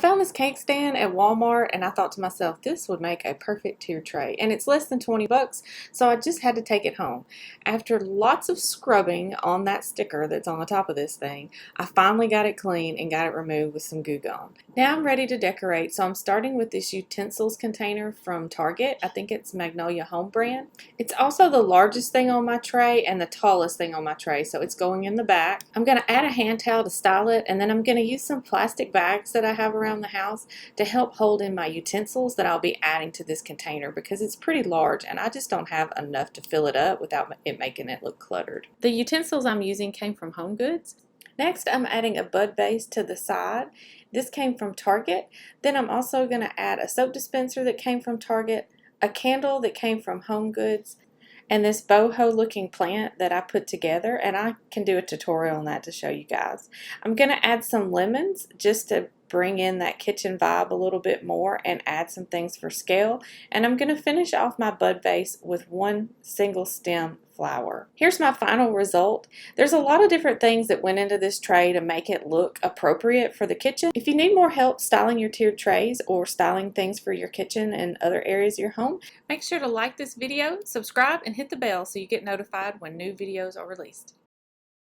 found this cake stand at Walmart and I thought to myself, this would make a perfect tier tray. And it's less than 20 bucks, so I just had to take it home. After lots of scrubbing on that sticker that's on the top of this thing, I finally got it clean and got it removed with some Goo Gone. Now I'm ready to decorate, so I'm starting with this utensils container from Target. I think it's Magnolia Home brand. It's also the largest thing on my tray and the tallest thing on my tray, so it's going in the back. I'm going to add a hand towel to style it, and then I'm going to use some plastic bags that I have around the house to help hold in my utensils that I'll be adding to this container because it's pretty large and I just don't have enough to fill it up without it making it look cluttered. The utensils I'm using came from HomeGoods. Next, I'm adding a bud vase to the side. This came from Target. Then I'm also going to add a soap dispenser that came from Target, a candle that came from HomeGoods, and this boho looking plant that I put together, and I can do a tutorial on that to show you guys. I'm going to add some lemons just to bring in that kitchen vibe a little bit more and add some things for scale, and I'm going to finish off my bud vase with one single stem flower. Here's my final result. There's a lot of different things that went into this tray to make it look appropriate for the kitchen. If you need more help styling your tiered trays or styling things for your kitchen and other areas of your home, make sure to like this video, subscribe, and hit the bell so you get notified when new videos are released.